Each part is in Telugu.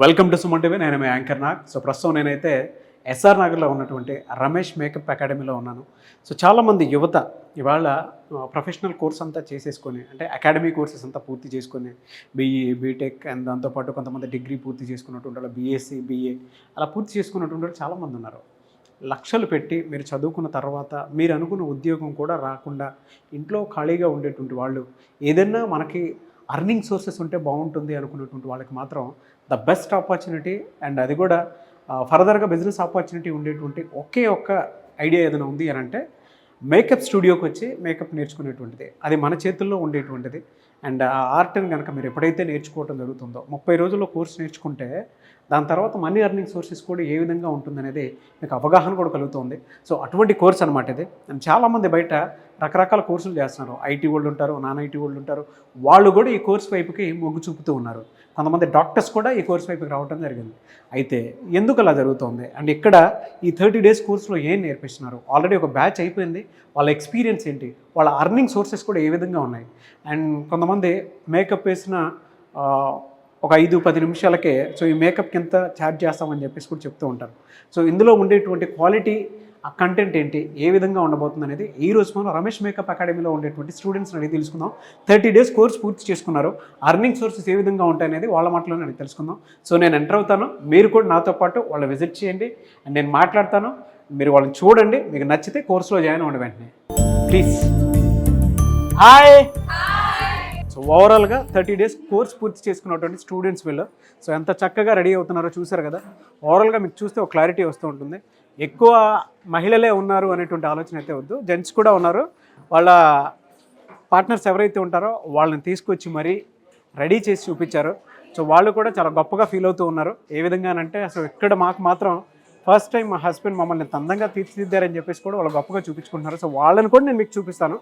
Welcome to Suman TV. నేను మీ యాంకర్ నాగ్. సో ప్రస్తుతం నేనైతే ఎస్ఆర్ నగర్లో ఉన్నటువంటి రమేష్ మేకప్ అకాడమీలో ఉన్నాను. సో చాలామంది యువత ఇవాళ ప్రొఫెషనల్ కోర్స్ అంతా చేసేసుకొని, అంటే అకాడమీ కోర్సెస్ అంతా పూర్తి చేసుకొని బీఈ, బీటెక్ అండ్ దాంతోపాటు కొంతమంది డిగ్రీ పూర్తి చేసుకున్నటువంటి వాళ్ళు, బీఎస్సీ, బీఏ అలా పూర్తి చేసుకున్నటువంటి వాళ్ళు చాలామంది ఉన్నారు. లక్షలు పెట్టి మీరు చదువుకున్న తర్వాత మీరు అనుకున్న ఉద్యోగం కూడా రాకుండా ఇంట్లో ఖాళీగా ఉండేటువంటి వాళ్ళు, ఏదైనా మనకి అర్నింగ్ సోర్సెస్ ఉంటే బాగుంటుంది అనుకున్నటువంటి వాళ్ళకి మాత్రం ద బెస్ట్ ఆపర్చునిటీ, అండ్ అది కూడా ఫర్దర్గా బిజినెస్ ఆపర్చునిటీ ఉండేటువంటి ఒకే ఒక్క ఐడియా ఏదైనా ఉంది అని అంటే మేకప్ స్టూడియోకి వచ్చి మేకప్ నేర్చుకునేటువంటిది. అది మన చేతుల్లో ఉండేటువంటిది. అండ్ ఆ ఆర్ట్ని కనుక మీరు ఎప్పుడైతే నేర్చుకోవడం జరుగుతుందో 30 రోజుల్లో కోర్స్ నేర్చుకుంటే దాని తర్వాత మనీ అర్నింగ్ సోర్సెస్ కూడా ఏ విధంగా ఉంటుందనేది మీకు అవగాహన కూడా కలుగుతుంది. సో అటువంటి కోర్స్ అనమాట ఇది. అండ్ చాలామంది బయట రకరకాల కోర్సులు చేస్తున్నారు. ఐటీ వాళ్ళు ఉంటారు, నాన్ ఐటీ వాళ్ళు ఉంటారు. వాళ్ళు కూడా ఈ కోర్స్ వైపుకి మొగ్గు చూపుతూ ఉన్నారు. కొంతమంది డాక్టర్స్ కూడా ఈ కోర్స్ వైపుకి రావడం జరిగింది. అయితే ఎందుకు అలా జరుగుతుంది అండ్ ఇక్కడ ఈ 30 డేస్ కోర్సులో ఏం నేర్పిస్తున్నారు? ఆల్రెడీ ఒక బ్యాచ్ అయిపోయింది. వాళ్ళ ఎక్స్పీరియన్స్ ఏంటి, వాళ్ళ అర్నింగ్ సోర్సెస్ కూడా ఏ విధంగా ఉన్నాయి. అండ్ కొంతమంది మేకప్ వేసిన ఒక 5-10 నిమిషాలకే సో ఈ మేకప్కి ఎంత ఛార్జ్ చేస్తామని చెప్పేసి కూడా చెప్తూ ఉంటారు. సో ఇందులో ఉండేటువంటి క్వాలిటీ, ఆ కంటెంట్ ఏంటి, ఏ విధంగా ఉండబోతుంది అనేది ఈ రోజు మనం రమేష్ మేకప్ అకాడమీలో ఉండేటువంటి స్టూడెంట్స్ని అడిగి తెలుసుకుందాం. 30 డేస్ కోర్స్ పూర్తి చేసుకున్నారు, అర్నింగ్ సోర్సెస్ ఏ విధంగా ఉంటాయి అనేది వాళ్ళ మాటలోనే అడిగి తెలుసుకుందాం. సో నేను ఎంటర్ అవుతాను, మీరు కూడా నాతో పాటు వాళ్ళు విజిట్ చేయండి అండ్ నేను మాట్లాడతాను. మీరు వాళ్ళని చూడండి, మీకు నచ్చితే కోర్సులో జాయిన్ అవ్వండి వెంటనే ప్లీజ్. హాయ్. సో ఓవరాల్గా 30 డేస్ కోర్స్ పూర్తి చేసుకున్నటువంటి స్టూడెంట్స్ వీళ్ళు. సో ఎంత చక్కగా రెడీ అవుతున్నారో చూసారు కదా. ఓవరాల్గా మీకు చూస్తే ఒక క్లారిటీ వస్తూ ఉంటుంది. ఎక్కువ మహిళలే ఉన్నారు అనేటువంటి ఆలోచన అయితే వద్దు, జెంట్స్ కూడా ఉన్నారు. వాళ్ళ పార్ట్నర్స్ ఎవరైతే ఉంటారో వాళ్ళని తీసుకొచ్చి మరీ రెడీ చేసి చూపించారు. సో వాళ్ళు కూడా చాలా గొప్పగా ఫీల్ అవుతూ ఉన్నారు. ఏ విధంగా అంటే అసలు ఇక్కడ మాకు మాత్రం ఫస్ట్ టైం మా హస్బెండ్ మమ్మల్ని ఎంత అందంగా తీర్చిదిద్దారని చెప్పేసి కూడా వాళ్ళు గొప్పగా చూపించుకుంటున్నారు. సో వాళ్ళని కూడా నేను మీకు చూపిస్తాను.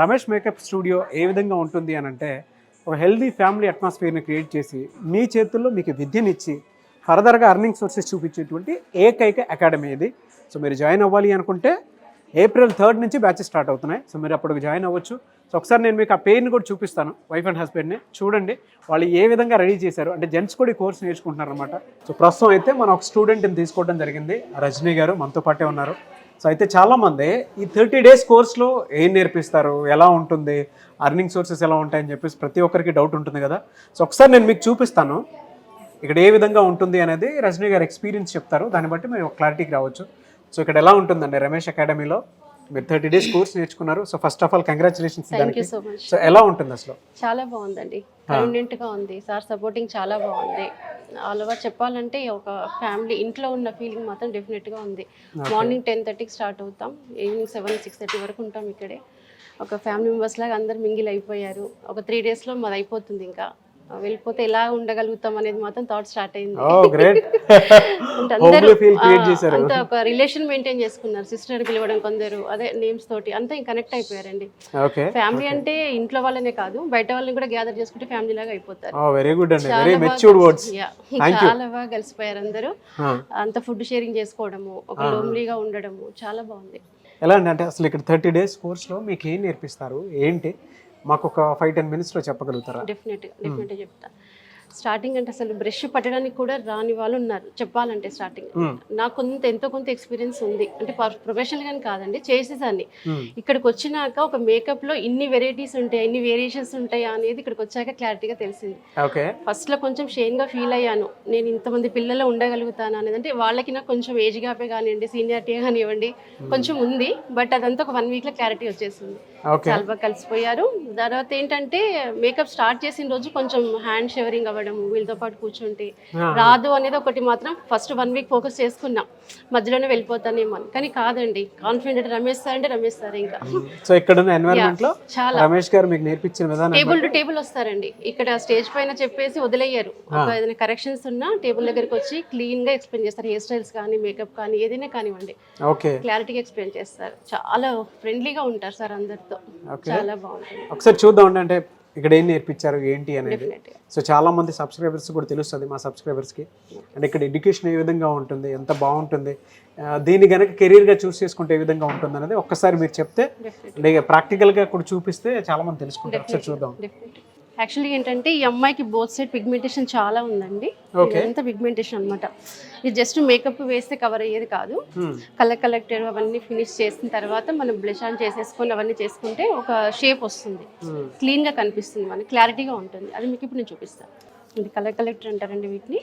రమేష్ మేకప్ స్టూడియో ఏ విధంగా ఉంటుంది అని అంటే ఒక హెల్దీ ఫ్యామిలీ అట్మాస్ఫియర్ని క్రియేట్ చేసి మీ చేతుల్లో మీకు విద్యనిచ్చి ఫర్దర్గా అర్నింగ్ సోర్సెస్ చూపించేటువంటి ఏకైక అకాడమీ ఇది. సో మీరు జాయిన్ అవ్వాలి అనుకుంటే April 3rd నుంచి బ్యాచెస్ స్టార్ట్ అవుతున్నాయి. సో మీరు అప్పటికి జాయిన్ అవ్వచ్చు. సో ఒకసారి నేను మీకు ఆ పేరుని కూడా చూపిస్తాను, వైఫ్ అండ్ హస్బెండ్ని. చూడండి వాళ్ళు ఏ విధంగా రెడీ చేశారు. అంటే జెంట్స్ కూడా ఈ కోర్స్ నేర్చుకుంటున్నారు అనమాట. సో ప్రస్తుతం అయితే మనం ఒక స్టూడెంట్ని తీసుకోవడం జరిగింది. రజనీ గారు మనతో పాటే ఉన్నారు. సో అయితే చాలామంది ఈ 30 డేస్ కోర్స్లో ఏం నేర్పిస్తారు, ఎలా ఉంటుంది, అర్నింగ్ సోర్సెస్ ఎలా ఉంటాయని చెప్పేసి ప్రతి ఒక్కరికి డౌట్ ఉంటుంది కదా. సో ఒకసారి నేను మీకు చూపిస్తాను ఇక్కడ ఏ విధంగా ఉంటుంది అనేది. రజనీ గారు ఎక్స్పీరియన్స్ చెప్తారు, దాన్ని బట్టి మీరు క్లారిటీకి రావచ్చు. సో ఇక్కడ ఎలా ఉంటుందండి రమేష్ అకాడమీలో? మీరు 30 డేస్ కోర్స్ నేర్చుకున్నారు. So first of all congratulations. So ఎలా ఉంటుంది అసలు? చాలా బాగుందండి, కన్వీనియంట్గా ఉంది. సార్ సపోర్టింగ్ చాలా బాగుంది. ఆల్ ఓవర్ చెప్పాలంటే ఒక ఫ్యామిలీ ఇంట్లో ఉన్న ఫీలింగ్ మాత్రం డెఫినెట్గా ఉంది. మార్నింగ్ 10:30కి స్టార్ట్ అవుతాం, ఈవినింగ్ 7-6:30 వరకు ఉంటాం ఇక్కడే. ఒక ఫ్యామిలీ మెంబర్స్ లాగా అందరు మింగిల్ అయిపోయారు. ఒక 3 డేస్లో మాది అయిపోతుంది. ఇంకా వెళ్ళిపోతే ఎలా ఉండగలుగుతాం అనేది మాత్రం థాట్ స్టార్ట్ అయింది. అంతా ఒక రిలేషన్ మెయింటైన్ చేసుకున్నారు. సిస్టర్ పిలవడం, కొందరు అదే నేమ్స్ తోటి అంతా కనెక్ట్ అయిపోయారండి. ఫ్యామిలీ అంటే ఇంట్లో వాళ్ళనే కాదు, బయట వాళ్ళని కూడా గ్యాదర్ చేసుకుంటే ఫ్యామిలీ లాగా అయిపోతారు. చాలా బాగా కలిసిపోయారు అందరూ. అంత ఫుడ్ షేరింగ్ చేసుకోవడము, ఒక లోన్లీగా ఉండడము చాలా బాగుంది. ఎలా అంటే అసలు ఇక్కడ 30 డేస్ కోర్స్లో మీకు ఏం నేర్పిస్తారు ఏంటి, మాకు ఒక 5-10 మినిట్స్లో చెప్పగలుగుతారా? డెఫినెట్గా చెప్తా. స్టార్టింగ్ అంటే అసలు బ్రష్ పట్టడానికి కూడా రాని వాళ్ళు ఉన్నారు చెప్పాలంటే. స్టార్టింగ్ నాకు ఎంతో కొంత ఎక్స్పీరియన్స్ ఉంది, అంటే ప్రొఫెషనల్ గాని కాదండి, చేసేదాన్ని. ఇక్కడికి వచ్చినాక ఒక మేకప్ లో ఇన్ని వెరైటీస్ ఉంటాయి, ఇన్ని వేరియేషన్స్ ఉంటాయా అనేది ఇక్కడికి వచ్చాక క్లారిటీగా తెలిసింది. ఫస్ట్ లో కొంచెం షేమ్ గా ఫీల్ అయ్యాను, నేను ఇంతమంది పిల్లలు ఉండగలుగుతాను అనేది. అంటే వాళ్ళకి నాకు కొంచెం ఏజ్ గ్యాపే కానివ్వండి, సీనియారిటీ కానివ్వండి కొంచెం ఉంది. బట్ అదంతా ఒక 1 వీక్ లో క్లారిటీ వచ్చేసింది. చాలా బాగా కలిసిపోయారు. తర్వాత ఏంటంటే మేకప్ స్టార్ట్ చేసిన రోజు కొంచెం హ్యాండ్ షవరింగ్ అవ్వడము, వీళ్ళతో పాటు కూర్చుంటే రాదు అనేది ఒకటి మాత్రం ఫస్ట్ 1 వీక్ ఫోకస్ చేసుకున్నాం. మధ్యలోనే వెళ్ళిపోతానేమో అని, కానీ కాదండి, కాన్ఫిడెంట్. రమేష్ సార్ అంటే రమేష్ సార్. ఇంకా సో ఇక్కడ ఎన్వైరన్మెంట్ లో చాలా రమేష్ గారు మీకు నేర్పించిన విధానం, టేబుల్ టు టేబుల్ వస్తారండి. ఇక్కడ స్టేజ్ పైన చెప్పేసి వదిలేయారు. ఒక ఏదైనా కరెక్షన్స్ ఉన్నా టేబుల్ దగ్గరికి వచ్చి క్లీన్ గా ఎక్స్ప్లెయిన్ చేస్తారు. హెయిర్ స్టైల్స్ కానీ, మేకప్ కానీ, ఏదైనా కానివ్వండి క్లారిటీగా ఎక్స్ప్లెయిన్ చేస్తారు. చాలా ఫ్రెండ్లీగా ఉంటారు సార్ అందరితో. చాలా బాగుంటుంది. ఒకసారి చూద్దాం అంటే ఇక్కడ ఏం నేర్పించారు ఏంటి అనేది. సో చాలా మంది సబ్స్క్రైబర్స్ కూడా తెలుస్తుంది, మా సబ్స్క్రైబర్స్కి. అంటే ఇక్కడ ఎడ్యుకేషన్ ఏ విధంగా ఉంటుంది, ఎంత బాగుంటుంది, దీన్ని కనుక కెరీర్గా చూస్ చేసుకుంటే ఏ విధంగా ఉంటుంది అనేది ఒక్కసారి మీరు చెప్తే, ప్రాక్టికల్గా కూడా చూపిస్తే చాలా మంది తెలుసుకుంటారు. ఒకసారి చూద్దాం. యాక్చువల్లీ ఏంటంటే ఈ అమ్మాయికి బోత్ సైడ్ పిగ్మెంటేషన్ చాలా ఉందండి. ఇదంతా పిగ్మెంటేషన్ అనమాట. ఇది జస్ట్ మేకప్ వేస్తే కవర్ అయ్యేది కాదు. కలర్ కలెక్టర్ అవన్నీ ఫినిష్ చేసిన తర్వాత మనం బ్లష్ ఆన్ చేసేసుకొని అవన్నీ చేసుకుంటే ఒక షేప్ వస్తుంది, క్లీన్గా కనిపిస్తుంది, మనకి క్లారిటీగా ఉంటుంది. అది మీకు ఇప్పుడు నేను చూపిస్తాను. ఇది కలర్ కలెక్టర్ అంటారండి వీటిని.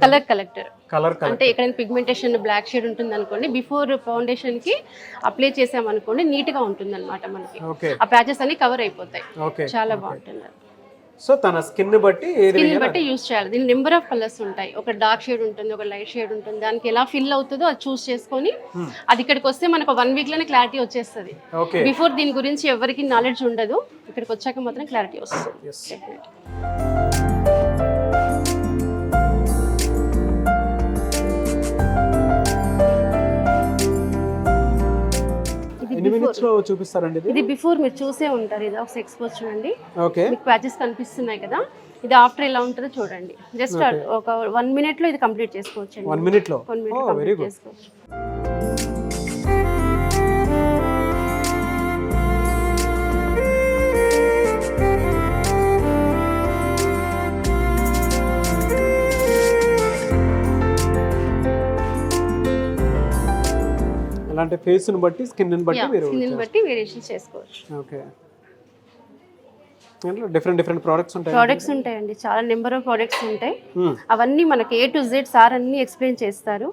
కలర్ కలెక్టర్ అంటే ఎక్కడైనా పిగ్మెంటేషన్ బ్లాక్ షేడ్ ఉంటుంది అనుకోండి, బిఫోర్ ఫౌండేషన్ కి అప్లై చేసాం అనుకోండి నీట్ గా ఉంటుంది అనమాట. మనకి ఆ ప్యాచెస్ అన్ని కవర్ అయిపోతాయి. చాలా బాగుంటుంది. సో తన స్కిన్ బట్టి యూస్ చేయాలి. దీని నెంబర్ ఆఫ్ కలర్స్ ఉంటాయి. ఒక డార్క్ షేడ్ ఉంటుంది, ఒక లైట్ షేడ్ ఉంటుంది. దానికి ఎలా ఫిల్ అవుతుందో అది చూస్ చేసుకొని అది ఇక్కడికి వస్తే మనకు 1 వీక్ లోనే క్లారిటీ వచ్చేస్తుంది. బిఫోర్ దీని గురించి ఎవరికి నాలెడ్జ్ ఉండదు, ఇక్కడికి వచ్చాక మాత్రం క్లారిటీ వస్తుంది. చూపిస్తారండి. ఇది బిఫోర్ మీరు చూసే ఉంటారు. ఇది ఒక ఎక్స్పోజ్ చూడండి, మీకు ప్యాచెస్ కనిపిస్తున్నాయి కదా. ఇది ఆఫ్టర్ ఎలా ఉంటుందో చూడండి. జస్ట్ ఒక 1 minute లో ఇది కంప్లీట్ చేసుకోవచ్చు. 1 minute లో కంప్లీట్ చేసుకోవచ్చు. అలాంటి ఫేస్ ని బట్టి స్కిన్ ని బట్టి వేరియేషన్ చేసుకోవచ్చు. ఓకే. డిఫరెంట్ ప్రొడక్ట్స్ ఉంటాయండి. చాలా నెంబర్ ఆఫ్ ప్రొడక్ట్స్ ఉంటాయి. అవన్నీ మనకి A to Z సార్ అన్ని ఎక్స్ప్లెయిన్ చేస్తారు.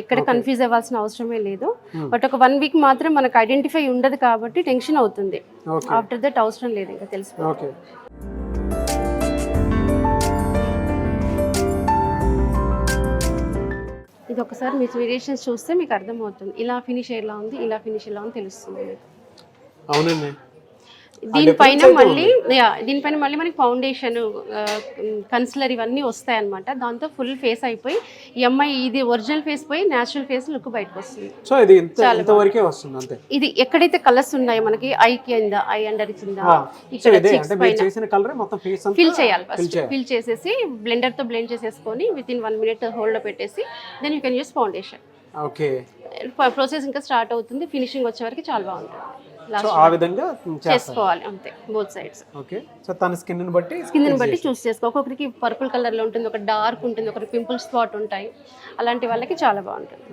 ఎక్కడ కన్ఫ్యూజ్ అవ్వాల్సిన అవసరమే లేదు. బట్ ఒక 1 వీక్ మాత్రం మనకు ఐడెంటిఫై ఉండదు కాబట్టి టెన్షన్ అవుతుంది. ఆఫ్టర్ దట్ అవసరం లేదు, ఇంకా తెలిసిపోతుంది. ఇది ఒకసారి మీ వేరియేషన్స్ చూస్తే మీకు అర్థమవుతుంది. ఇలా ఫినిష్ ఎలా ఉంది, ఇలా ఫినిష్ ఎలా ఉంది తెలుస్తుంది. అవునండి. దీనిపైన మళ్ళీ మనకి ఫౌండేషన్, కన్సిలర్ ఇవన్నీ వస్తాయి అనమాట. దాంతో ఫుల్ ఫేస్ అయిపోయి ఈ అమ్మాయి ఇది ఒరిజినల్ ఫేస్ పోయి నేచురల్ ఫేస్ లుక్ బయటకు వస్తుంది. సో ఇది ఇంతవరకే వస్తుంది అంతే. ఇది ఎక్కడైతే కలర్స్ ఉన్నాయో మనకి ఐ కింద, ఐ అండర్ కింద, ఇక్కడ ఫిల్ చేయాలి. ఫస్ట్ ఫిల్ చేసేసి బ్లెండర్ తో బ్లెండ్ చేసేసుకొని విత్ ఇన్ 1 minute హోల్డ్ లో పెట్టేసి then you can use foundation. Okay. Process ఇంకా స్టార్ట్ అవుతుంది. ఫినిషింగ్ వచ్చే వరకు చాలా బాగుంటుంది. సో ఆ విధంగా చేసుకోవాలి అంతే, బోత్ సైడ్స్. ఓకే. సో తన స్కిన్ ని బట్టి చూస్ చేసుకో. ఒక్కొక్కరికి పర్పుల్ కలర్ లో ఉంటుంది, ఒక డార్క్ ఉంటుంది, ఒకరికి పింపుల్ స్పాట్ ఉంటాయి. అలాంటి వాళ్ళకి చాలా బాగుంటుంది.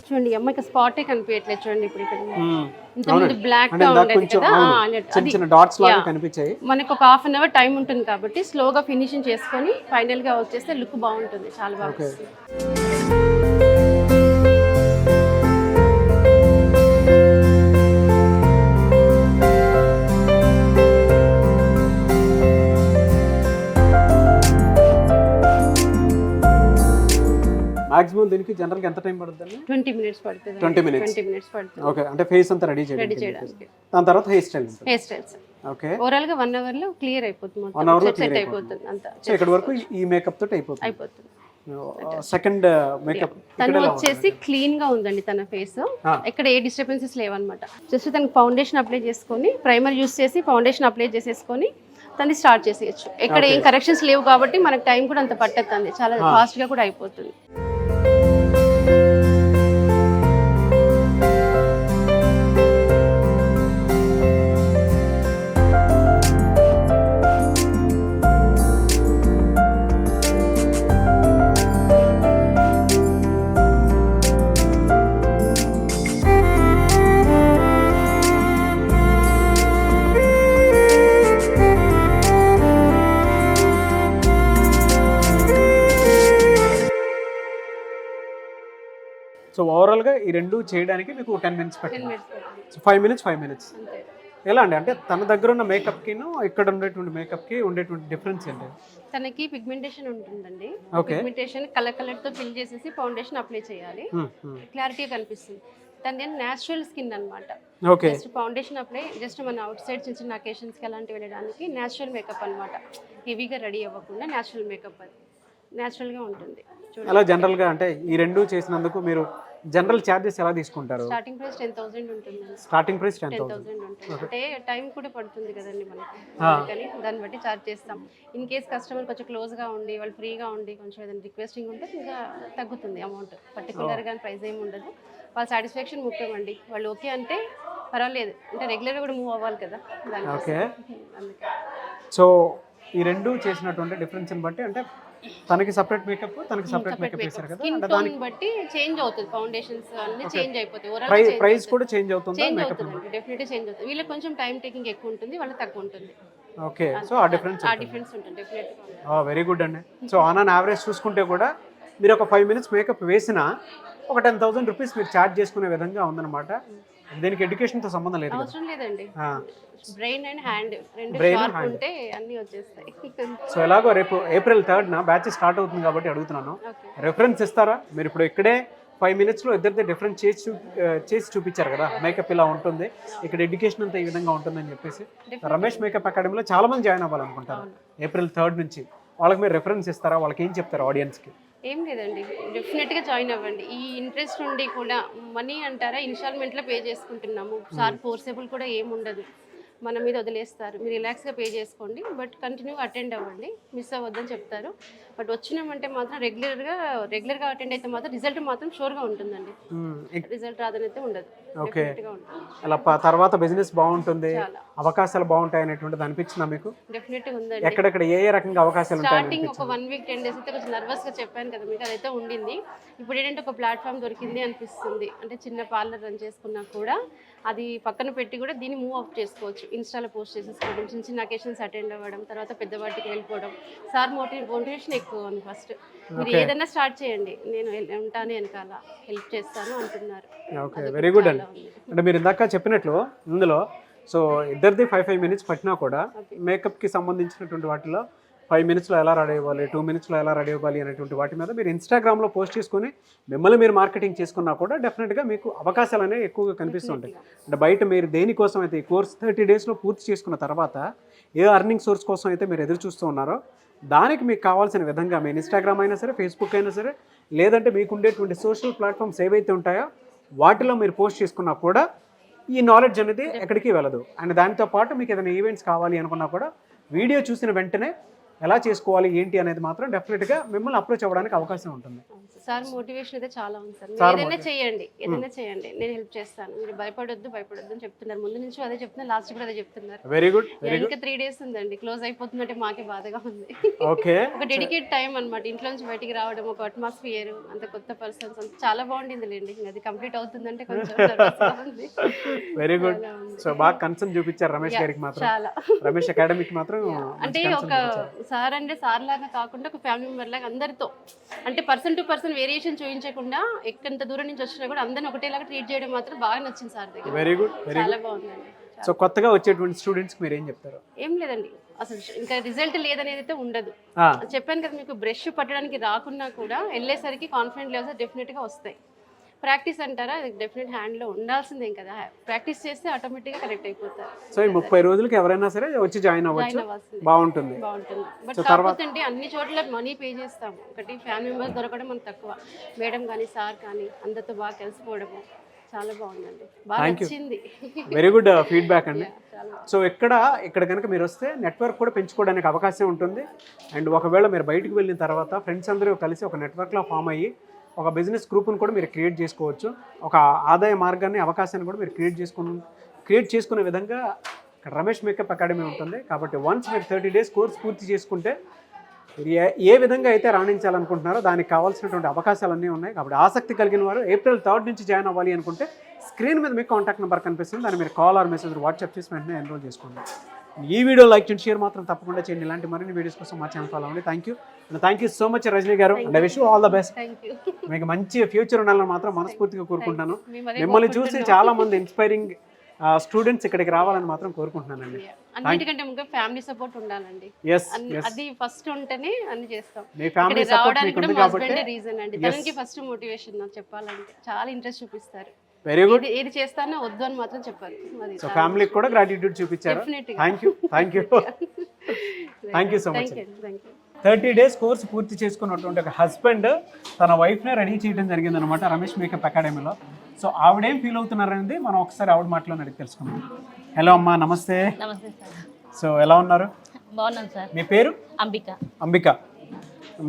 చూడండి, ఈ అమ్మాయికి స్పాటే కనిపించట్లేదు. చూడండి ఇప్పుడు ఇక్కడ ఇంతకుముందు బ్లాక్ గా ఉండేది కదా, మనకు ఒక 1/2 hour టైం ఉంటుంది కాబట్టి స్లోగా ఫినిషింగ్ చేసుకొని ఫైనల్ గా వచ్చేస్తే లుక్ బాగుంటుంది, చాలా బాగుంటుంది. మాక్సిమం దీనికి జనరల్ గా ఎంత టైం పడుతుంది? 20 minutes పడుతుంది. 20 minutes పడుతుంది. ఓకే. అంటే ఫేస్ అంతా రెడీ చేయడానికి. దాని తర్వాత హెయిర్ స్టైల్స్. ఓకే. ఓవరాల్ గా 1 hour లో క్లియర్ అయిపోతుంది, మొత్తం సెట్ అయిపోతుంది అంతా. సో ఇక్కడ వరకు ఈ మేకప్ తోటి అయిపోతుంది. సెకండ్ మేకప్ తను వచ్చేసి క్లీన్ గా ఉందండి. తన ఫేస్ ఎక్కడ ఏ డిస్టర్బెన్సెస్ లేవన్నమాట. జస్ట్ తనకి ఫౌండేషన్ అప్లై చేసుకొని, ప్రైమర్ యూస్ చేసి ఫౌండేషన్ అప్లై చేసేసుకొని తను స్టార్ట్ చేసేయచ్చు. ఎక్కడ ఏం కరెక్షన్స్ లేవు కాబట్టి మనకు టైం కూడా అంత పట్టద్దండి, చాలా ఫాస్ట్ గా కూడా అయిపోతుంది. సో ఓవరాల్ గా ఈ రెండు చేయడానికి మీకు 10 minutes పట్టింది. So 5 minutes. ఎలా అండి? అంటే తన దగ్గర ఉన్న మేకప్ కి ఇక్కడ ఉండేటువంటి మేకప్ కి ఉండేటువంటి డిఫరెన్స్ ఏంటి? తనకి పిగ్మెంటేషన్ ఉంటుందండి. పిగ్మెంటేషన్ కలర్ తో ఫిల్ చేసేసి ఫౌండేషన్ అప్లై చేయాలి, క్లారిటీ కనిపిస్తుంది. తనది నేచురల్ స్కిన్ అన్నమాట. జస్ట్ ఫౌండేషన్ అప్లై, జస్ట్ మన అవుట్ సైడ్ చిన్న అకేషన్స్ కి అలాంటి వెళ్ళడానికి నేచురల్ మేకప్ అన్నమాట. హెవీగా రెడీ అవ్వకుండా నేచురల్ మేకప్, అది నేచురల్ గా ఉంటుంది. అలా జనరల్ గా అంటే ఈ రెండు చేసినందుకు మీరు జనరల్ ఛార్జెస్ ఎలా తీసుకుంటారు? స్టార్టింగ్ ప్రైస్ 10,000 ఉంటుంది. స్టార్టింగ్ ప్రైస్ 10,000 ఉంటుంది. అంటే టైం కూడా పడుతుంది కదండి మనకి, అందుకని దాన్ని బట్టి ఛార్జ్ చేస్తాం. ఇన్ కేస్ కస్టమర్ కొంచెం క్లోజ్గా ఉండి వాళ్ళు ఫ్రీగా ఉండి కొంచెం ఏదైనా రిక్వెస్టింగ్ ఉంటే ఇంకా తగ్గుతుంది అమౌంట్. పర్టికులర్గా ప్రైస్ ఏమి ఉండదు. వాళ్ళ సాటిస్ఫాక్షన్ ముఖ్యం అండి. వాళ్ళు ఓకే అంటే పర్వాలేదు, అంటే రెగ్యులర్గా కూడా మూవ్ అవ్వాలి కదా దాని. ఓకే, అందుకే సో ఈ రెండు చేసినటువంటి డిఫరెన్స్ని బట్టి అంటే తనకి సపరేట్ మేకప్, తనకి సపరేట్ మేకప్ వేశారు కదా, స్కిన్ అంటే టోన్ దానికి బట్టి చేంజ్ అవుతుంది. ఫౌండేషన్స్ అన్ని చేంజ్ అయిపోతాయి. ఓవరాల్ ప్రైస్ కూడా చేంజ్ అవుతుందా? చేంజ్ మేకప్ అవుతుంది, డెఫినెట్లీ చేంజ్ అవుతుంది. వీళ్ళకి కొంచెం టైం టేకింగ్ ఎక్కువ ఉంటుంది, వాళ్ళకి తక్కువ ఉంటుంది. ఓకే, సో ఆ డిఫరెన్స్ ఉంటుంది డెఫినెట్గా. వెరీ గుడ్ అండి. సో ఆన్ అన్ యావరేజ్ చూసుకుంటే కూడా మీరు ఒక 5 minutes మేకప్ వేసినా ఒక 10,000 రూపీస్ మీరు ఛార్జ్ చేసుకునే విధంగా ఉందన్నమాట. దీనికి ఎడ్యుకేషన్తో సంబంధం లేదు, అవసరం లేదండి. బ్రెయిన్ అండ్ హ్యాండ్ రెండు షార్ప్ ఉంటే అన్ని వచ్చేస్తాయి. సో ఎలాగో రేపు April 3rd బ్యాచ్ స్టార్ట్ అవుతుంది కాబట్టి అడుగుతున్నాను, రెఫరెన్స్ ఇస్తారా? మీరు ఇప్పుడు ఇక్కడే 5 minutes ఇద్దరిదే డిఫరెన్స్ చేసి చూపించారు కదా, మేకప్ ఇలా ఉంటుంది, ఇక్కడ ఎడ్యుకేషన్ అంతా ఈ విధంగా ఉంటుందని చెప్పేసి. రమేష్ మేకప్ అకాడమీలో చాలా మంది జాయిన్ అవ్వాలనుకుంటారు April 3rd నుంచి. వాళ్ళకి మీరు రెఫరెన్స్ ఇస్తారా? వాళ్ళకి ఏం చెప్తారు ఆడియన్స్కి? ఏం లేదండి, డెఫినెట్గా జాయిన్ అవ్వండి. ఈ ఇంట్రెస్ట్ ఉండి కూడా మనీ అంటారా ఇన్స్టాల్మెంట్లో పే చేసుకుంటున్నాము. సార్ ఫోర్సబుల్ కూడా ఏముండదు, మన మీద వదిలేస్తారు. మీరు రిలాక్స్గా పే చేసుకోండి, బట్ కంటిన్యూగా అటెండ్ అవ్వండి. మిస్ అవ్వద్దని చెప్తారు. బట్ వచ్చినామంటే మాత్రం రెగ్యులర్గా అటెండ్ అయితే మాత్రం రిజల్ట్ మాత్రం షూర్గా ఉంటుందండి. రిజల్ట్ రాదని అయితే ఉండదు. ఓకే, అలా తర్వాత బిజినెస్ బాగుంటుంది, అవకాశాలు బాగుంటాయి అనేటువంటిది అనిపించిందా మీకు? డెఫినెట్గా ఉందండి. ఎక్కడెక్కడ ఏ రకంగా అవకాశాలు ఉంటాయి? స్టార్టింగ్ ఒక 1 week 10 days అయితే కొంచెం నర్వస్గా చెప్పాను కదా మీకు, అదైతే ఉండింది. ఇప్పుడు ఏంటంటే ఒక ప్లాట్ఫామ్ దొరికింది అనిపిస్తుంది. అంటే చిన్న పార్లర్ రన్ చేసుకున్నా కూడా అది పక్కన పెట్టి కూడా దీన్ని మూవ్ అప్ చేసుకోవచ్చు. ఇన్స్టాలో పోస్ట్ చేసేసుకోవడం, చిన్న చిన్న అకేషన్స్ అటెండ్ అవ్వడం, తర్వాత పెద్ద వాటికి వెళ్ళిపోవడం. సార్ మోటివేషన్ ఎక్కువ ఉంది. ఫస్ట్ మీరు ఏదైనా స్టార్ట్ చేయండి, నేను ఉంటాను, వెనకాల హెల్ప్ చేస్తాను అంటున్నారు. ఓకే, వెరీ గుడ్ అండి. అంటే మీరు ఇందాక చెప్పినట్లు ఇందులో సో ఇద్దరిది 5 minutes పట్టినా కూడా మేకప్కి సంబంధించినటువంటి వాటిలో 5 minutesలో ఎలా రెడీ అవ్వాలి, 2 minutesలో ఎలా రెడీ అవ్వాలి అనేటువంటి వాటి మీద మీరు ఇన్స్టాగ్రామ్లో పోస్ట్ చేసుకొని మిమ్మల్ని మీరు మార్కెటింగ్ చేసుకున్నా కూడా డెఫినెట్గా మీకు అవకాశాలు అనేవి ఎక్కువగా కనిపిస్తుంటాయి. అంటే బయట మీరు దేనికోసం అయితే ఈ కోర్స్ 30 daysలో పూర్తి చేసుకున్న తర్వాత ఏ అర్నింగ్ సోర్స్ కోసం అయితే మీరు ఎదురు చూస్తూ ఉన్నారో దానికి మీకు కావాల్సిన విధంగా మీ ఇన్స్టాగ్రామ్ అయినా సరే, ఫేస్బుక్ అయినా సరే, లేదంటే మీకు ఉండేటువంటి సోషల్ ప్లాట్ఫామ్స్ ఏవైతే ఉంటాయో వాటిలో మీరు పోస్ట్ చేసుకున్నా కూడా ఈ నాలెడ్జ్ అనేది ఎక్కడికి వెళ్ళదు. అండ్ దాంతో పాటు మీకు ఏదైనా ఈవెంట్స్ కావాలి అనుకున్నా కూడా వీడియో చూసిన వెంటనే ఎలా చేసుకోవాలి ఏంటి అనేది మాత్రం డెఫినెట్గా మిమ్మల్ని అప్రోచ్ అవ్వడానికి అవకాశం ఉంటుంది. సార్ మోటివేషన్ అయితే చాలా ఉంది సార్. ఏదైనా చేయండి, నేను హెల్ప్ చేస్తాను, మీరు భయపడొద్దు అని చెప్తున్నారు. ముందు నుంచి అదే చెప్తున్నారు, లాస్ట్ కూడా అదే చెప్తున్నారు. Very good. ఇంకా 3 days ఉందండి, క్లోజ్ అయిపోతుందంటే మాకే బాధగా ఉంది. ఓకే, ఒక డెడికేట్ టైం అనమాట. ఇంట్లో నుంచి బయటికి రావడం, ఒక అట్మాస్ఫియర్, అంత కొత్త పర్సన్స్, అంత చాలా బాగుండింది లేండి. అది కంప్లీట్ అవుతుందంటే కొంచెం వెరీ గుడ్. సో బాగా కన్సర్న్ చూపించారు రమేష్ గారికి మాత్రం, రమేష్ అకాడమీకి మాత్రం. అంటే ఒక సార్ అంటే సార్ లాగా కాకుండా ఒక ఫ్యామిలీ మెంబర్ లాగా అందరితో, అంటే పర్సన్ టు పర్సన్ వేరియేషన్ చూపించకుండా ఎంత దూరం నుంచి వచ్చినా కూడా అందరిని ఒకటేలాగా ట్రీట్ చేయడం మాత్రం బాగా నచ్చింది సార్ దగ్గర. వెరీ గుడ్, చాలా బాగుందండి. సో కొత్తగా వచ్చేటువంటి స్టూడెంట్స్ మీరు ఏం చెప్తారు? ఏం లేదండి, అసలు ఇంకా రిజల్ట్ లేదనేది అయితే ఉండదు. చెప్పాను కదా మీకు, బ్రష్ పట్టడానికి రాకున్నా కూడా వెళ్ళేసరికి కాన్ఫిడెంట్ లెవెల్స్ డెఫినెట్గా వస్తాయి. ప్రాక్టీస్ అంటారా, అది డెఫినెట్ హ్యాండ్లో ఉండాల్సిందేం కదా. ప్రాక్టీస్ చేస్తే ఆటోమేటిక్గా కరెక్ట్ అయిపోతారు. సో ఈ 30 రోజులకి ఎవరైనా సరే వచ్చి జాయిన్ అవ్వచ్చు, బాగుంటుంది. బట్ కాకపోతే అంటే అన్ని చోట్ల మనీ పే చేస్తాము. ఒకటి ఫ్యామిలీ మెంబర్స్ దొరకడం మనకు తక్కువ. మేడం కానీ సార్ కానీ అందరితో బాగా కలిసిపోవడము చాలా బాగుందండి, బాగా నచ్చింది. వెరీ గుడ్ ఫీడ్బ్యాక్ అండి. సో ఇక్కడ కనుక మీరు వస్తే నెట్వర్క్ కూడా పెంచుకోవడానికి అవకాశం ఉంటుంది. అండ్ ఒకవేళ మీరు బయటకు వెళ్ళిన తర్వాత ఫ్రెండ్స్ అందరూ కలిసి ఒక నెట్వర్క్లో ఫామ్ అయ్యి ఒక బిజినెస్ గ్రూప్ను కూడా మీరు క్రియేట్ చేసుకోవచ్చు. ఒక ఆదాయ మార్గాన్ని, అవకాశాన్ని కూడా మీరు క్రియేట్ చేసుకునే విధంగా రమేష్ మేకప్ అకాడమీ ఉంటుంది. కాబట్టి వన్స్ మీరు 30 days కోర్స్ పూర్తి చేసుకుంటే మీరు ఏ విధంగా అయితే రాణించాలనుకుంటున్నారో దానికి కావాల్సినటువంటి అవకాశాలన్నీ ఉన్నాయి. కాబట్టి ఆసక్తి కలిగిన వారు April 3rd నుంచి జాయిన్ అవ్వాలి అనుకుంటే స్క్రీన్ మీద మీకు కాంటాక్ట్ నెంబర్ కనిపిస్తుంది, దాన్ని మీరు కాల్ ఆర్ మెసేజ్ వాట్సాప్ చేసి వెంటనే ఎన్రోల్ చేసుకోండి. ఈ వీడియో లైక్ చేయండి, షేర్ మాత్రం తప్పకుండా చేయండి. ఇలాంటి మరిన్ని వీడియోస్ కోసం మా ఛానల్ ఫాలో అవ్వండి. Thank you so much Rajani garu. And I wish you all the best. మీకు మంచి ఫ్యూచర్ ఉండాలని మాత్రం మనస్ఫూర్తిగా కోరుకుంటాను. మిమ్మల్ని చూసి చాలా మంది ఇన్స్పైరింగ్ స్టూడెంట్స్ ఇక్కడికి రావాలని మాత్రం కోరుకుంటున్నానండి. అన్నిటికంటే ముఖ్యంగా ఫ్యామిలీ సపోర్ట్ ఉండాలండి. అది ఫస్ట్ ఉంటేనే అన్ని చేస్తాం. మీ ఫ్యామిలీ సపోర్ట్ మీకు ఉంది కాబట్టి రీజన్ అండి. తనకి ఫస్ట్ మోటివేషన్ నాకు చెప్పాలంటే చాలా ఇంట్రెస్ట్ చూపిస్తారు. Very good. ఏది చేస్తానో వద్దు అని మాత్రం చెప్పారు. సో ఫ్యామిలీకి కూడా గ్రాటిట్యూడ్ చూపించారు. Thank you so much. 30 days course పూర్తి చేసుకున్నటువంటి ఒక హస్బెండ్ తన వైఫ్నే రెడీ చేయడం జరిగిందనమాట రమేష్ మేకప్ అకాడమీలో. సో ఆవిడేం ఫీల్ అవుతున్నారనేది మనం ఒకసారి ఆవిడ మాటలోనే అడిగి తెలుసుకుందాం. హలో అమ్మా, నమస్తే. నమస్తే సార్. సో ఎలా ఉన్నారు? బాగున్నాను సార్. మీ పేరు? అంబిక. అంబిక.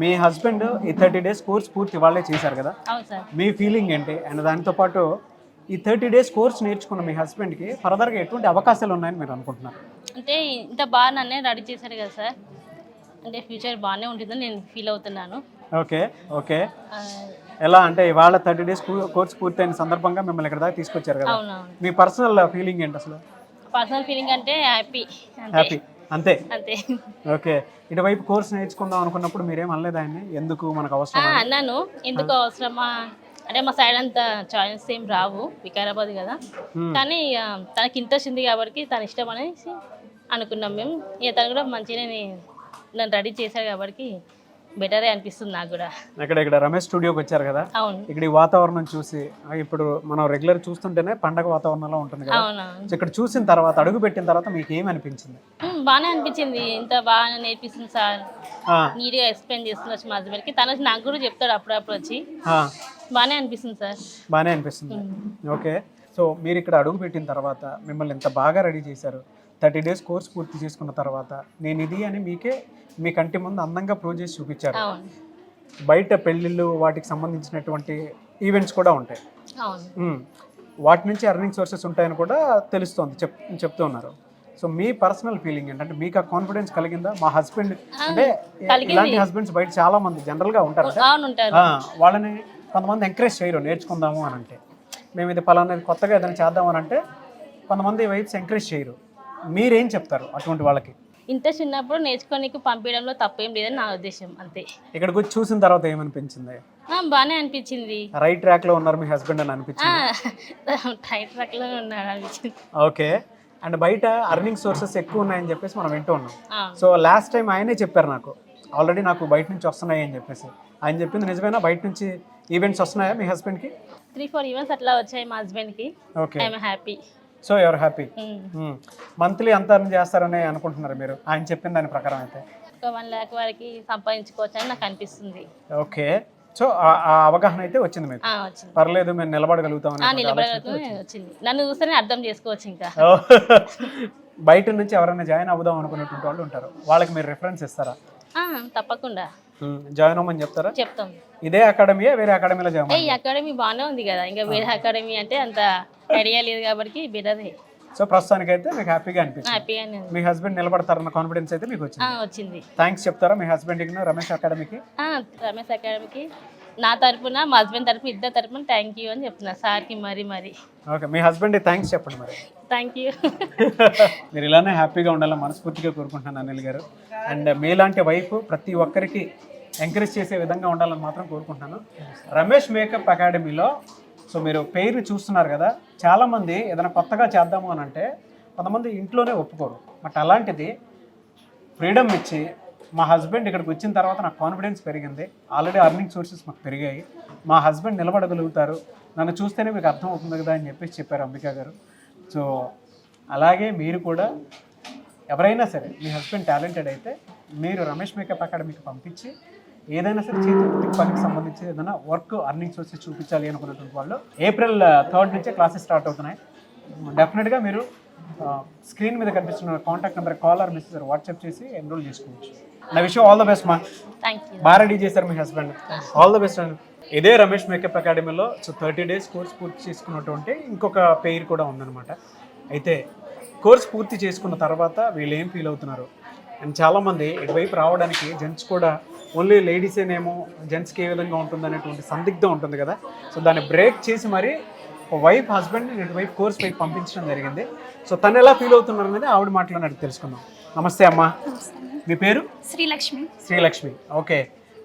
మీ హస్బెండ్ ఈ 30 డేస్ కోర్స్ పూర్తి వాళ్ళే చేశారు కదా, అవును సార్. మీ ఫీలింగ్ ఏంటి? అండ్ దానితో పాటు ఈ 30 డేస్ కోర్స్ నేర్చుకున్న మీ హస్బెండ్కి ఫర్దర్గా ఎటువంటి అవకాశాలు ఉన్నాయని మీరు అనుకుంటున్నారు? అంటే ఇంత బాగా నన్నే రెడీ చేశారు కదా సార్, అంటే ఫ్యూచర్ బాగానే ఉంటుందని నేను ఫీల్ అవుతున్నాను. Okay okay. ఎలా అంటే ఇవాళ 30 డేస్ కోర్స్ పూర్తయిన సందర్భంగా మిమ్మల్ని ఇక్కడ దాకా తీసుకొచ్చారు కదా, అవునవును. మీ పర్సనల్ ఫీలింగ్ ఏంటి అసలు? పర్సనల్ ఫీలింగ్ అంటే హ్యాపీ. హ్యాపీ అంతే. అంతే. ఓకే. ఇటువైపు కోర్స్ నేర్చుకుందాం అనుకున్నప్పుడు మీరేం అనలేదు ఆయన్ని, ఎందుకు మనకు అవసరం? అన్నాను, ఎందుకు అవసరమా అంటే మా సైడ్ అంత చాయిస్ ఏం రావు, వికారాబాద్ కదా, కానీ తనకి ఇంట్రెస్ట్ ఉంది కాబట్టి తన ఇష్టం అనేసి అనుకున్నాం మేము. ఇక తను కూడా మంచిగానే నన్ను రెడీ చేశారు కాబట్టి బెటరే అనిపిస్తుంది నాకు కూడా. ఇక్కడ రమేష్ స్టూడియోకి వచ్చారు కదా, అవును. ఇక్కడ ఈ వాతావరణం చూసి ఇప్పుడు మనం రెగ్యులర్ చూస్తుంటేనే పండగ వాతావరణంలో ఉంటుంది కదా, అవునవును. ఇక్కడ చూసిన తర్వాత అడుగు పెట్టిన తర్వాత మీకు ఏమనిపించింది? బాగానే అనిపించింది, ఇంత బాగా నేర్పిస్తుంది సార్, నీట్గా ఎక్స్ప్లెయిన్ చేస్తున్నారు మా హస్బెండ్కి. తను నాకు కూడా చెప్తాడు అప్పుడప్పుడు వచ్చి. బాగానే అనిపిస్తుంది సార్. బాగానే అనిపిస్తుంది. ఓకే. సో మీరు ఇక్కడ అడుగు పెట్టిన తర్వాత మిమ్మల్ని ఎంత బాగా రెడీ చేశారు, 30 డేస్ కోర్స్ పూర్తి చేసుకున్న తర్వాత నేను ఇది అని మీకే మీ కంటి ముందు అందంగా ప్రూవ్ చేసి చూపించారు. బయట పెళ్ళిళ్ళు వాటికి సంబంధించినటువంటి ఈవెంట్స్ కూడా ఉంటాయి, వాటి నుంచి ఎర్నింగ్ సోర్సెస్ ఉంటాయని కూడా తెలుస్తోంది, చెప్తూ ఉన్నారు. సో మీ పర్సనల్ ఫీలింగ్ ఏంటంటే మీకు ఆ కాన్ఫిడెన్స్ కలిగిందా? మా హస్బెండ్ అంటే ఇలాంటి హస్బెండ్స్ బయట చాలా మంది జనరల్గా ఉంటారు, వాళ్ళని కొంతమంది ఎంకరేజ్ చేయరు నేర్చుకుందాము అని అంటే, మేము ఇది పలానా కొత్తగా ఏదైనా చేద్దాం అని అంటే కొంతమంది వైఫ్స్ ఎంకరేజ్ చేయరు. మీరేం చెప్తారు అటువంటి వాళ్ళకి? ఇంట్రెస్ట్ ఉన్నప్పుడు నేర్చుకోనికి పంపించడంలో తప్పేం లేదని నా ఉద్దేశం, అంతే. ఇక్కడికి వచ్చి చూసిన తర్వాత ఏమనిపించింది? బాగానే అనిపించింది. రైట్ ట్రాక్ లో ఉన్నారు మీ హస్బెండ్ అని అనిపించింది? రైట్ ట్రాక్ లో ఉన్నాడు అనిపించింది. ఓకే. అండ్ బయట అర్నింగ్ సోర్సెస్ ఎక్కువ ఉన్నాయని చెప్పేసి మనం వింటూ ఉన్నాం. సో లాస్ట్ టైం ఆయనే చెప్పారు నాకు, ఆల్రెడీ నాకు బయట నుంచి వస్తున్నాయి అని చెప్పేసి. ఆయన చెప్పింది నిజమేనా? బయట నుంచి ఈవెంట్స్ వస్తున్నాయా మీ హస్బెండ్కి? 3-4 ఈవెంట్స్ అట్లా వచ్చాయి మా హస్బెండ్కి. Okay, I'm happy. So your happy. Monthly ఎంత అర్న్ చేస్తారని అనుకుంటున్నారు మీరు ఆయన చెప్పిన దాని ప్రకారం? అయితే ఒక 1 lakh వరకు సంపాదించుకోవచ్చు అని నాకు అనిపిస్తుంది. ఓకే. సో ఆ అవగాహన అయితే వచ్చింది మీకు? పర్లేదు మేము నిలబడగలుగుతాం వచ్చింది. నన్ను చూస్తేనే అర్థం చేసుకోవచ్చు. ఇంకా బయట నుంచి ఎవరైనా జాయిన్ అవుదాం అనుకునేటువంటి వాళ్ళు ఉంటారు, వాళ్ళకి మీరు రిఫరెన్స్ ఇస్తారా? తప్పకుండా జాయిన్ అవ్వమని చెప్తారా? చెప్తాం. ఇదే అకాడమీ వేరే అకాడమీలో జాయిన్? ఈ అకాడమీ బాగానే ఉంది కదా, ఇంకా వేరే అకాడమీ అంటే అంత ఐడియా లేదు కాబట్టి బెటరే. సో ప్రస్తుతానికి అయితే మీకు హ్యాపీగా అనిపిస్తుంది, మీ హస్బెండ్ నిలబడతారన్న కాన్ఫిడెన్స్ అయితే మీకు వచ్చింది. థ్యాంక్స్ చెప్తారా మీ హస్బెండ్కి, రమేష్ అకాడమీకి? రమేష్ అకాడమీకి నా తరపున, మా హస్బెండ్ తరపున, ఇద్దరు తరపున థ్యాంక్ యూ అని చెప్తున్నా సార్కి. మరి ఓకే, మీ హస్బెండ్ థ్యాంక్స్ చెప్పండి మరి. Thank you. మీరు ఇలానే హ్యాపీగా ఉండాలని మనస్ఫూర్తిగా కోరుకుంటున్నాను అనిల్ గారు. అండ్ మీలాంటి వైఫ్ ప్రతి ఒక్కరికి ఎంకరేజ్ చేసే విధంగా ఉండాలని మాత్రం కోరుకుంటున్నాను. రమేష్ మేకప్ అకాడమీలో సో మీరు పేరు చూస్తున్నారు కదా, చాలామంది ఏదైనా కొత్తగా చేద్దాము అని అంటే కొంతమంది ఇంట్లోనే ఒప్పుకోరు. బట్ అలాంటిది ఫ్రీడమ్ ఇచ్చి మా హస్బెండ్ ఇక్కడికి వచ్చిన తర్వాత నాకు కాన్ఫిడెన్స్ పెరిగింది, ఆల్రెడీ అర్నింగ్ సోర్సెస్ మాకు పెరిగాయి, మా హస్బెండ్ నిలబడగలుగుతారు, నన్ను చూస్తేనే మీకు అర్థం అవుతుంది కదా అని చెప్పేసి చెప్పారు అంబికా గారు. సో అలాగే మీరు కూడా ఎవరైనా సరే మీ హస్బెండ్ టాలెంటెడ్ అయితే మీరు రమేష్ మేకప్ అకాడమీకి పంపించి ఏదైనా సరే చేతి పనికి సంబంధించి ఏదైనా వర్క్ అర్నింగ్ సోర్సెస్ చూపించాలి అనుకున్నటువంటి వాళ్ళు April 3rd నుంచే క్లాసెస్ స్టార్ట్ అవుతున్నాయి. డెఫినెట్గా మీరు స్క్రీన్ మీద కనిపిస్తున్న contact number call or message WhatsApp చేసి ఎన్రోల్ చేసుకోవచ్చు. నా విషయం ఆల్ ద బెస్ట్ మా. బాగా రెడీ చేశారు మీ హస్బెండ్, ఆల్ ద బెస్ట్ అండి. ఇదే రమేష్ మేకప్ అకాడమీలో సో 30 డేస్ కోర్స్ పూర్తి చేసుకున్నటువంటి ఇంకొక పేరు కూడా ఉందన్నమాట. అయితే కోర్స్ పూర్తి చేసుకున్న తర్వాత వీళ్ళు ఏం ఫీల్ అవుతున్నారు అండ్ చాలామంది ఇటువైపు రావడానికి జెంట్స్ కూడా ఓన్లీ లేడీసేనేమో జెంట్స్కి ఏ విధంగా ఉంటుంది అనేటువంటి సందిగ్ధం ఉంటుంది కదా, సో దాన్ని బ్రేక్ చేసి మరి వైఫ్ హస్బెండ్ ఇటువైపు కోర్స్ వైపు పంపించడం జరిగింది. సో తను ఎలా ఫీల్ అవుతున్నారు అనేది ఆవిడ మాట్లాడినట్టు తెలుసుకుందాం. నమస్తే అమ్మా, మీ పేరు? శ్రీలక్ష్మి. శ్రీలక్ష్మి. ఓకే,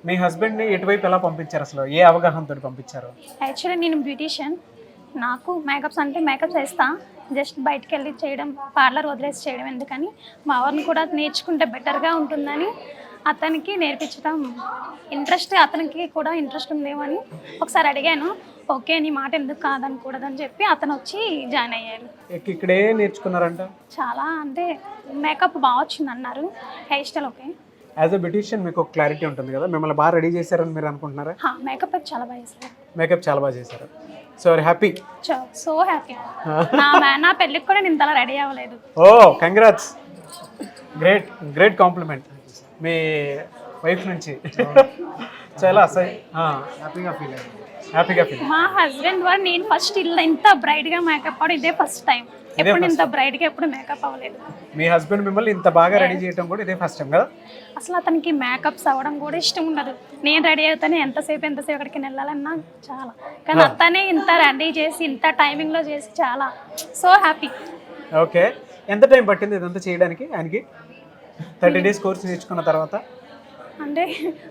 మీ హస్బెండ్ని ఎటువైపు ఎలా పంపించారు, అసలు ఏ అవగాహనతో పంపించారు? యాక్చువల్లీ నేను బ్యూటీషియన్, నాకు మేకప్స్ అంటే మేకప్స్ వేస్తా, జస్ట్ బయటకు వెళ్ళి చేయడం, పార్లర్ వదిలేసి చేయడం ఎందుకని, మా వారిని కూడా నేర్చుకుంటే బెటర్గా ఉంటుందని అతనికి నేర్పించడం ఇంట్రెస్ట్, అతనికి కూడా ఇంట్రెస్ట్ ఉందేమని ఒకసారి అడిగాను. ఓకే, నీ మాట ఎందుకు కాదనకూడదని చెప్పి అతను వచ్చి జాయిన్ అయ్యారు. ఇక్కడే నేర్చుకున్నారంట? చాలా అంటే మేకప్ బాగా వచ్చింది అన్నారు, hair style okay. As a beautician మీకు ఒక క్లారిటీ ఉంటుంది కదా, మిమ్మల్ని బాగా రెడీ చేశారని మీరు అనుకుంటున్నారా? మేకప్ అయితే చాలా బాగా చేస్తారు. మేకప్ చాలా బాగా చేశారు. So are happy? So happy. నా పెళ్ళికి కూడా నేను ఇంతలా రెడీ అవ్వలేదు. ఓ కంగ్రాట్స్, గ్రేట్ గ్రేట్ కాంప్లిమెంట్ మీ వైఫ్ నుంచి. చాలా హ్యాపీగా ఫీల్ అయ్యారు. హ్యాపీగా ఫీల్. మా హస్బెండ్ వాడు నేను ఫస్ట్ ఇల్లు ఇంత బ్రైట్గా మేకప్ అవడం ఇదే ఫస్ట్ టైం. ఎప్పుడు ఇంత బ్రైట్గా ఎప్పుడు మేకప్ అవ్వలేదు. మీ హస్బెండ్ మిమ్మల్ని ఇంత బాగా రెడీ చేయడం కూడా ఇదే ఫస్ట్ టైం కదా? అసలు అతనికి మేకప్స్ అవ్వడం కూడా ఇష్టం ఉండదు. నేను రెడీ అవుతానే ఎంతసేపు అక్కడికి వెళ్ళాలన్నా చాలా, కానీ అతనే ఇంత రెడీ చేసి ఇంత టైమింగ్లో చేసి చాలా సో హ్యాపీ. ఓకే, ఎంత టైం పట్టింది ఇదంతా చేయడానికి ఆయనకి? 30 days కోర్స్ నేర్చుకున్న తర్వాత అంటే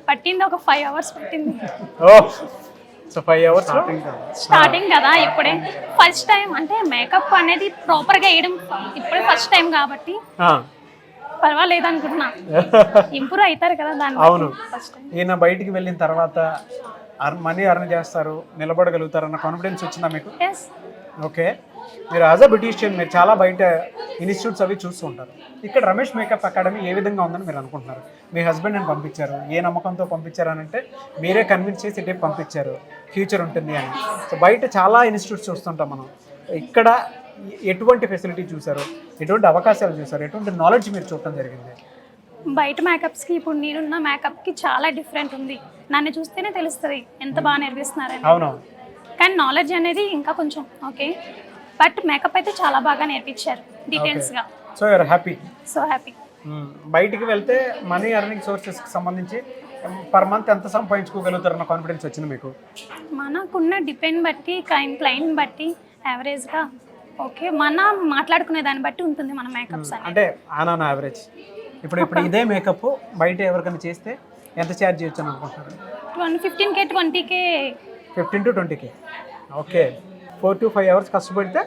పట్టింది ఒక 5 hours పట్టింది. ఓ సో 5 hours స్టార్టింగ్ కదా, ఇప్పుడే ఫస్ట్ టైం. అంటే మేకప్ అనేది ప్రాపర్గా వేయడం ఇప్పుడే ఫస్ట్ టైం కాబట్టి పర్వాలేదు అనుకుంటున్నా. ఇంప్రూవ్ అవుతారు కదా దాన్ని. అవును, ఫస్ట్ టైం. ఈయన బయటికి వెళ్ళిన తర్వాత మనీ అర్న్ చేస్తారు, నిలబడగలుగుతారు అన్న కాన్ఫిడెన్స్ వచ్చిందా మీకు? ఎస్. ఓకే, మీరు యాజ్ అ బ్యూటీషియన్ మీరు చాలా బయట ఇన్స్టిట్యూట్స్ అవి చూస్తూ ఉంటారు. ఇక్కడ రమేష్ మేకప్ అకాడమీ ఏ విధంగా ఉందని మీరు అనుకుంటున్నారు? మీ హస్బెండ్ని పంపించారు, ఏ నమ్మకంతో పంపించారు అని అంటే మీరే కన్విన్స్ చేసి ఇటే పంపించారు, ఫ్యూచర్ ఉంటుంది అని. సో బయట చాలా ఇన్స్టిట్యూట్స్ చూస్తుంటాం మనం. ఇక్కడ ఎటువంటి ఫెసిలిటీ చూసారు, ఎటువంటి అవకాశాలు చూసారు, ఎటువంటి నాలెడ్జ్ మీరు చూడటం జరిగింది? బయట మేకప్స్కి ఇప్పుడు నేనున్న మేకప్కి చాలా డిఫరెంట్ ఉంది. నన్ను చూస్తేనే తెలుస్తుంది ఎంత బాగా నేర్పిస్తున్నారని. అవునవును. కానీ నాలెడ్జ్ అనేది ఇంకా కొంచెం ఓకే, బట్ మేకప్ అయితే చాలా బాగా నేర్పించారు డీటెయిల్స్గా. So you're happy? So happy. బయటికి వెళ్తే మనీ ఎర్నింగ్ సోర్సెస్కి సంబంధించి పర్ మంత్ ఎంత సంపాదించుకోగలుగుతారన్న కాన్ఫిడెన్స్ వచ్చింది మీకు? మనకున్న డిపెండ్ బట్టి క్లయింట్ బట్టి యావరేజ్గా ఓకే, మన మాట్లాడుకునే దాన్ని బట్టి ఉంటుంది మన మేకప్స్ అంటే ఆన్ యావరేజ్. ఇప్పుడు ఇదే మేకప్ బయట ఎవరికైనా చేస్తే ఎంత ఛార్జ్ చేయొచ్చు అని అనుకుంటున్నారు? 15K 20K 15 to 20K. Okay, 4 to 5 hours కష్టపడితే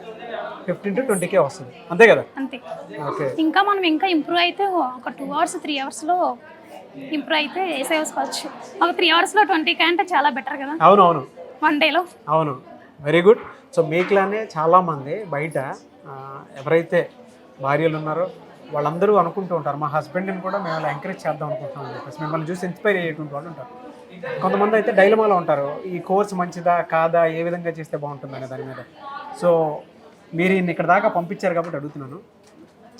15 to 20K వస్తుంది, అంతే కదా? అంతే. ఓకే, ఇంకా మనం ఇంకా ఇంప్రూవ్ అయితే ఒక 2 hours 3 hoursలో ఇంప్రూవ్ అయితే వేసేసుకోవచ్చు. ఒక 3 hoursలో 20K అంటే చాలా బెటర్ కదా? అవునవును, 1 dayలో. అవును, వెరీ గుడ్. సో మీకులానే చాలామంది బయట ఎవరైతే భార్యలు ఉన్నారో వాళ్ళందరూ అనుకుంటూ ఉంటారు, మా హస్బెండ్ని కూడా మేము ఎంకరేజ్ చేద్దాం అనుకుంటున్నాం అని చెప్పేసి, మిమ్మల్ని చూసి ఇన్స్పైర్ అయ్యేటువంటి వాళ్ళు ఉంటారు. కొంతమంది అయితే డైలమాలో ఉంటారు, ఈ కోర్స్ మంచిదా కాదా, ఏ విధంగా చేస్తే బాగుంటుంది అనే దాని మీద. సో మీరు ఇక్కడ దాకా పంపించారు కాబట్టి అడుగుతున్నాను,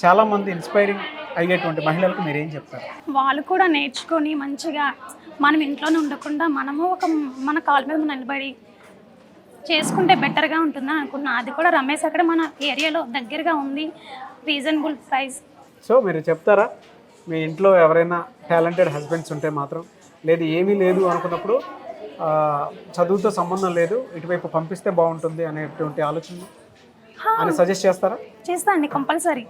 చాలామంది ఇన్స్పైరింగ్ అయ్యేటువంటి మహిళలకు మీరు ఏం చెప్తారు? వాళ్ళు కూడా నేర్చుకొని మంచిగా మనం ఇంట్లోనే ఉండకుండా మనము మన కాళ్ళ మీద నిలబడి చేసుకుంటే బెటర్గా ఉంటుందని అనుకున్నా. అది కూడా రమేష్ అక్కడ మన ఏరియాలో దగ్గరగా ఉంది, రీజనబుల్ ప్రైస్. సో మీరు చెప్తారా, మీ ఇంట్లో ఎవరైనా టాలెంటెడ్ హస్బెండ్స్ ఉంటే మాత్రం, లేదు ఏమీ లేదు అనుకున్నప్పుడు, చదువుతో సంబంధం లేదు ఇటువైపు పంపిస్తే బాగుంటుంది అనేటువంటి ఆలోచన అని సజెస్ట్ చేస్తారా? చేస్తా అండి, కంపల్సరీ.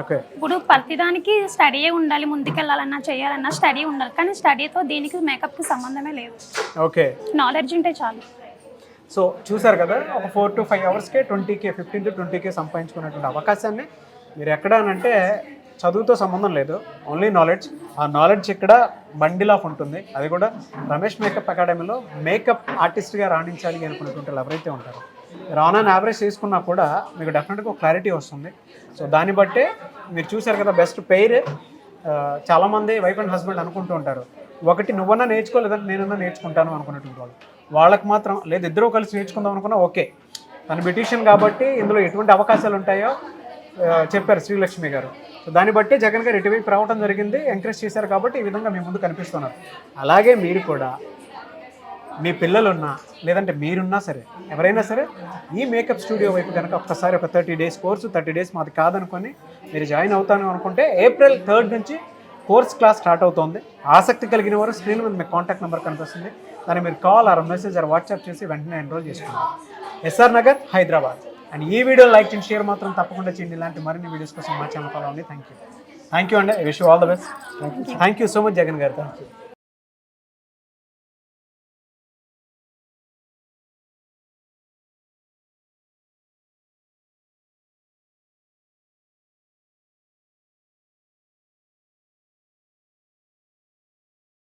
ఓకే, ఇప్పుడు ప్రతిదానికి స్టడీయే ఉండాలి, ముందుకెళ్ళాలన్నా చేయాలన్నా స్టడీ ఉండాలి, కానీ స్టడీతో దీనికి మేకప్కి సంబంధమే లేదు. ఓకే, నాలెడ్జ్ ఉంటే చాలు. సో చూసారు కదా, ఒక 4 to 5 hoursకే 20K 15 to 20K సంపాదించుకునేటువంటి అవకాశాన్ని మీరు ఎక్కడ అంటే చదువుతో సంబంధం లేదు, ఓన్లీ నాలెడ్జ్. ఆ నాలెడ్జ్ ఇక్కడ బండిల్ ఆఫ్ ఉంటుంది. అది కూడా రమేష్ మేకప్ అకాడమీలో మేకప్ ఆర్టిస్ట్గా రాణించాలి అనుకునేటువంటి వాళ్ళు ఎవరైతే ఉంటారో, మీరు ఆన్ యావరేజ్ తీసుకున్నా కూడా మీకు డెఫినెట్గా ఒక క్లారిటీ వస్తుంది. సో దాన్ని బట్టే మీరు చూసారు కదా, బెస్ట్ పెయిర్. చాలామంది వైఫ్ అండ్ హస్బెండ్ అనుకుంటూ ఉంటారు, ఒకటి నువ్వన్నా నేర్చుకోలేదంటే నేనన్నా నేర్చుకుంటాను అనుకునేటువంటి వాళ్ళు. వాళ్ళకి మాత్రం లేదు, ఇద్దరూ కలిసి నేర్చుకుందాం అనుకున్నా ఓకే. తన బ్యూటీషియన్ కాబట్టి ఇందులో ఎటువంటి అవకాశాలు ఉంటాయో చెప్పారు శ్రీలక్ష్మి గారు. సో దాన్ని బట్టి జగన్ గారు ఇటువైపు రావడం జరిగింది, ఎంకరేజ్ చేశారు కాబట్టి ఈ విధంగా మీ ముందు కనిపిస్తున్నారు. అలాగే మీరు కూడా మీ పిల్లలున్నా లేదంటే మీరున్నా సరే, ఎవరైనా సరే ఈ మేకప్ స్టూడియో వైపు కనుక ఒక్కసారి ఒక 30 days కోర్సు, 30 days మాది కాదనుకొని మీరు జాయిన్ అవుతాను అనుకుంటే April 3rd నుంచి కోర్స్ క్లాస్ స్టార్ట్ అవుతుంది. ఆసక్తి కలిగిన వారు స్క్రీన్ మీద మీకు కాంటాక్ట్ నెంబర్ కనిపిస్తుంది, దాన్ని మీరు call or message or WhatsApp చేసి వెంటనే ఎన్రోల్ చేసుకున్నారు. SR నగర్, హైదరాబాద్. అండ్ ఈ వీడియో లైక్ అండ్ షేర్ మాత్రం తప్పకుండా చేయండి. ఇలాంటి మరిన్ని వీడియోస్ కోసం మా ఛానల్ ఫాలో అవ్వండి. థ్యాంక్ యూ అండి. I wish you all the best. Thank you so much Jagan garu. Thank you.